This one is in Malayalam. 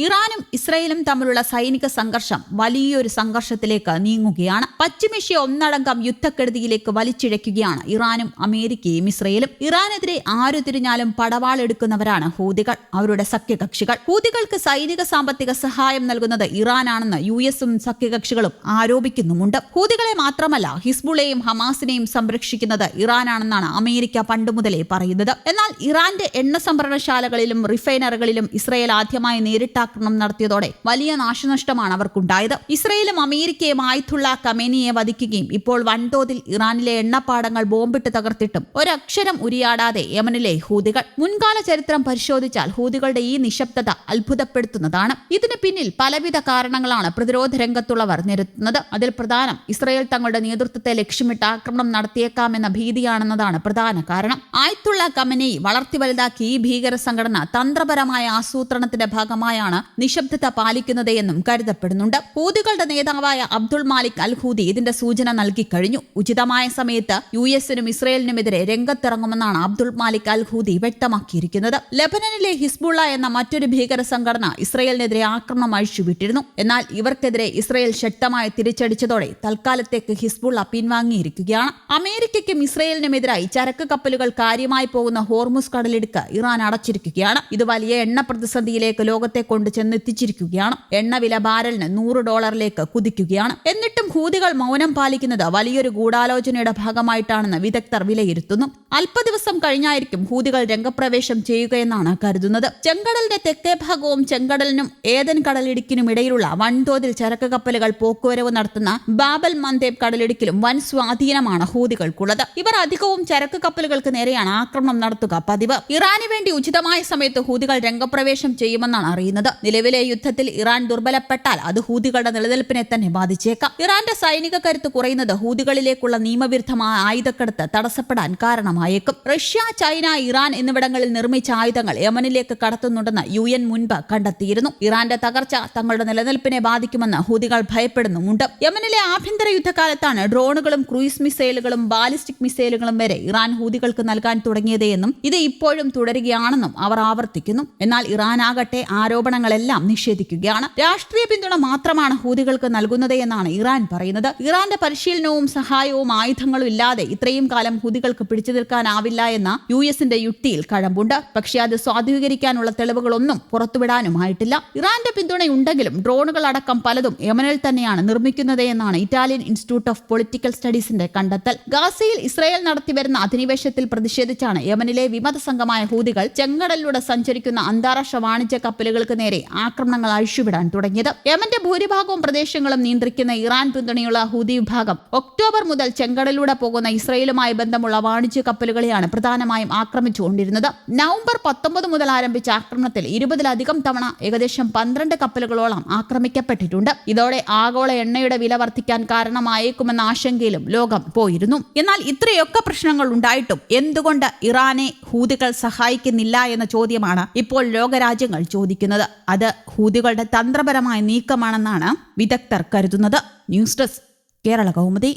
ഇറാനും ഇസ്രയേലും തമ്മിലുള്ള സൈനിക സംഘർഷം വലിയൊരു സംഘർഷത്തിലേക്ക് നീങ്ങുകയാണ്. പശ്ചിമേഷ്യ ഒന്നടങ്കം യുദ്ധക്കെടുതിയിലേക്ക് വലിച്ചിഴയ്ക്കുകയാണ് ഇറാനും അമേരിക്കയും ഇസ്രയേലും. ഇറാനെതിരെ ആരു തിരിഞ്ഞാലും പടവാളെടുക്കുന്നവരാണ് ഹൂതികൾ, അവരുടെ സഖ്യകക്ഷികൾ. ഹൂതികൾക്ക് സൈനിക സാമ്പത്തിക സഹായം നൽകുന്നത് ഇറാനാണെന്ന് യുഎസും സഖ്യകക്ഷികളും ആരോപിക്കുന്നുമുണ്ട്. ഹൂതികളെ മാത്രമല്ല ഹിസ്ബുള്ളയെയും ഹമാസിനെയും സംരക്ഷിക്കുന്നത് ഇറാനാണെന്നാണ് അമേരിക്ക പണ്ടുമുതലേ പറയുന്നത്. എന്നാൽ ഇറാന്റെ എണ്ണ സംഭരണശാലകളിലും റിഫൈനറികളിലും ഇസ്രയേൽ ആദ്യമായി നേരിട്ട ആക്രമണം നടത്തിയതോടെ വലിയ നാശനഷ്ടമാണ് അവർക്കുണ്ടായത്. ഇസ്രയേലും അമേരിക്കയും ആയത്തുള്ള ഖമേനിയെ വധിക്കുകയും ഇപ്പോൾ വൻതോതിൽ ഇറാനിലെ എണ്ണപ്പാടങ്ങൾ ബോംബിട്ട് തകർത്തിട്ടും ഒരക്ഷരം ഉരിയാടാതെ യമനിലെ ഹൂതികൾ. മുൻകാല ചരിത്രം പരിശോധിച്ചാൽ ഹൂതികളുടെ ഈ നിശബ്ദത അത്ഭുതപ്പെടുത്തുന്നതാണ്. ഇതിന് പിന്നിൽ പലവിധ കാരണങ്ങളാണ് പ്രതിരോധ രംഗത്തുള്ളവർ നിരത്തുന്നത്. അതിൽ പ്രധാനം ഇസ്രയേൽ തങ്ങളുടെ നേതൃത്വത്തെ ലക്ഷ്യമിട്ട് ആക്രമണം നടത്തിയേക്കാമെന്ന ഭീതിയാണെന്നതാണ് പ്രധാന കാരണം. ആയത്തുള്ള ഖമേനി വളർത്തി വലുതാക്കി ഈ ഭീകര സംഘടന തന്ത്രപരമായ ആസൂത്രണത്തിന്റെ ഭാഗമായാണ് നിശബ്ദത പാലിക്കുന്നത് എന്നും കരുതപ്പെടുന്നുണ്ട്. ഹൂതികളുടെ നേതാവായ അബ്ദുൾ മാലിക് അൽ ഹൂതി ഇതിന്റെ സൂചന നൽകി കഴിഞ്ഞു. ഉചിതമായ സമയത്ത് യുഎസിനും ഇസ്രയേലിനുമെതിരെ രംഗത്തിറങ്ങുമെന്നാണ് അബ്ദുൾ മാലിക് അൽ ഹൂതി വ്യക്തമാക്കിയിരിക്കുന്നത്. ലെബനനിലെ ഹിസ്ബുള്ള എന്ന മറ്റൊരു ഭീകര സംഘടന ഇസ്രയേലിനെതിരെ ആക്രമണം അഴിച്ചുവിട്ടിരുന്നു. എന്നാൽ ഇവർക്കെതിരെ ഇസ്രയേൽ ശക്തമായി തിരിച്ചടിച്ചതോടെ തൽക്കാലത്തേക്ക് ഹിസ്ബുള്ള പിൻവാങ്ങിയിരിക്കുകയാണ്. അമേരിക്കയ്ക്കും ഇസ്രയേലിനുമെതിരായി ചരക്ക് കപ്പലുകൾ കാര്യമായി പോകുന്ന ഹോർമുസ് കടലിടുക്ക് ഇറാൻ അടച്ചിരിക്കുകയാണ്. ഇത് വലിയ എണ്ണ പ്രതിസന്ധിയിലേക്ക് ലോകത്തെ കൊണ്ട് ചെന്നെത്തിച്ചിരിക്കുകയാണ്. എണ്ണവില ബാരലിന് $100 കുതിക്കുകയാണ്. എന്നിട്ടും ഹൂതികൾ മൗനം പാലിക്കുന്നത് വലിയൊരു ഗൂഢാലോചനയുടെ ഭാഗമായിട്ടാണെന്ന് വിദഗ്ധർ വിലയിരുത്തുന്നു. അല്പദിവസം കഴിഞ്ഞായിരിക്കും ഹൂതികൾ രംഗപ്രവേശം ചെയ്യുകയെന്നാണ് കരുതുന്നത്. ചെങ്കടലിന്റെ തെക്കേ ഭാഗവും ചെങ്കടലിനും ഏദൻ കടലിടുക്കിനും ഇടയിലുള്ള വൻതോതിൽ ചരക്ക് കപ്പലുകൾ പോക്കുവരവ് നടത്തുന്ന ബാബൽ മന്ദേബ് കടലിടുക്കിലും വൻ സ്വാധീനമാണ് ഹൂതികൾക്കുള്ളത്. ഇവർ അധികവും ചരക്ക് കപ്പലുകൾക്ക് നേരെയാണ് ആക്രമണം നടത്തുക പതിവ്. ഇറാന് വേണ്ടി ഉചിതമായ സമയത്ത് ഹൂതികൾ രംഗപ്രവേശം ചെയ്യുമെന്നാണ് അറിയുന്നത്. നിലവിലെ യുദ്ധത്തിൽ ഇറാൻ ദുർബലപ്പെട്ടാൽ അത് ഹൂതികളുടെ നിലനിൽപ്പിനെ തന്നെ ബാധിച്ചേക്കാം. ഇറാന്റെ സൈനിക കരുത്ത് കുറയുന്നത് ഹൂതികളിലേക്കുള്ള നിയമവിരുദ്ധമായ ആയുധക്കടത്ത് തടസ്സപ്പെടാൻ കാരണമായേക്കും. റഷ്യ, ചൈന, ഇറാൻ എന്നിവിടങ്ങളിൽ നിർമ്മിച്ച ആയുധങ്ങൾ യമനിലേക്ക് കടത്തുന്നുണ്ടെന്ന് UN മുൻപ് കണ്ടെത്തിയിരുന്നു. ഇറാന്റെ തകർച്ച തങ്ങളുടെ നിലനിൽപ്പിനെ ബാധിക്കുമെന്ന് ഹൂതികൾ ഭയപ്പെടുന്നുമുണ്ട്. യമനിലെ ആഭ്യന്തര യുദ്ധകാലത്താണ് ഡ്രോണുകളും ക്രൂയിസ് മിസൈലുകളും ബാലിസ്റ്റിക് മിസൈലുകളും വരെ ഇറാൻ ഹൂതികൾക്ക് നൽകാൻ തുടങ്ങിയത് എന്നും ഇത് ഇപ്പോഴും തുടരുകയാണെന്നും അവർ ആവർത്തിക്കുന്നു. എന്നാൽ ഇറാനാകട്ടെ ആരോപണങ്ങളെല്ലാം നിഷേധിക്കുകയാണ്. രാഷ്ട്രീയ പിന്തുണ മാത്രമാണ് ഹൂതികൾക്ക് നൽകുന്നത് എന്നാണ് ഇറാൻ പറയുന്നത്. ഇറാന്റെ പരിശീലനവും സഹായവും ആയുധങ്ങളും ഇല്ലാതെ ഇത്രയും കാലം ഹൂതികൾക്ക് പിടിച്ചു നിൽക്കാനാവില്ല എന്ന യുഎസിന്റെ യുക്തിയിൽ കഴമ്പുണ്ട്. പക്ഷേ അത് സ്വാധീകരിക്കാനുള്ള തെളിവുകളൊന്നും പുറത്തുവിടാനുമായിട്ടില്ല. ഇറാന്റെ പിന്തുണയുണ്ടെങ്കിലും ഡ്രോണുകൾ അടക്കം പലതും യമനിൽ തന്നെയാണ് നിർമ്മിക്കുന്നത് എന്നാണ് ഇറ്റാലിയൻ ഇൻസ്റ്റിറ്റ്യൂട്ട് ഓഫ് പൊളിറ്റിക്കൽ സ്റ്റഡീസിന്റെ കണ്ടെത്തൽ. ഗാസയിൽ ഇസ്രയേൽ നടത്തിവരുന്ന അധിനിവേശത്തിൽ പ്രതിഷേധിച്ചാണ് യമനിലെ വിമത സംഘമായ ഹൂതികൾ ചെങ്കടലിലൂടെ സഞ്ചരിക്കുന്ന അന്താരാഷ്ട്ര വാണിജ്യ കപ്പലുകൾക്ക് നേരെ ആക്രമണങ്ങൾ അഴിച്ചുവിടാൻ തുടങ്ങിയത്. യമന്റെ ഭൂരിഭാഗവും പ്രദേശങ്ങളും നിയന്ത്രിക്കുന്ന ഇറാൻ പിന്തുണയുള്ള ഹൂതി വിഭാഗം ഒക്ടോബർ മുതൽ ചെങ്കടലിലൂടെ പോകുന്ന ഇസ്രയേലുമായി ബന്ധമുള്ള വാണിജ്യ കപ്പലുകളെയാണ് പ്രധാനമായും ആക്രമിച്ചുകൊണ്ടിരുന്നത്. നവംബർ 19 മുതൽ ആരംഭിച്ച ആക്രമണത്തിൽ 20-ലധികം തവണ ഏകദേശം 12 കപ്പലുകളോളം ആക്രമിക്കപ്പെട്ടിട്ടുണ്ട്. ഇതോടെ ആഗോള എണ്ണയുടെ വില വർദ്ധിക്കാൻ കാരണമായേക്കുമെന്ന ആശങ്കയിലും ലോകം പോയിരുന്നു. എന്നാൽ ഇത്രയൊക്കെ പ്രശ്നങ്ങൾ ഉണ്ടായിട്ടും എന്തുകൊണ്ട് ഇറാനെ ഹൂതികൾ സഹായിക്കുന്നില്ല എന്ന ചോദ്യമാണ് ഇപ്പോൾ ലോകരാജ്യങ്ങൾ ചോദിക്കുന്നത്. അത് ഹൂതികളുടെ തന്ത്രപരമായ നീക്കമാണെന്നാണ് വിദഗ്ധർ കരുതുന്നത്. News desk, Kerala Kaumudi.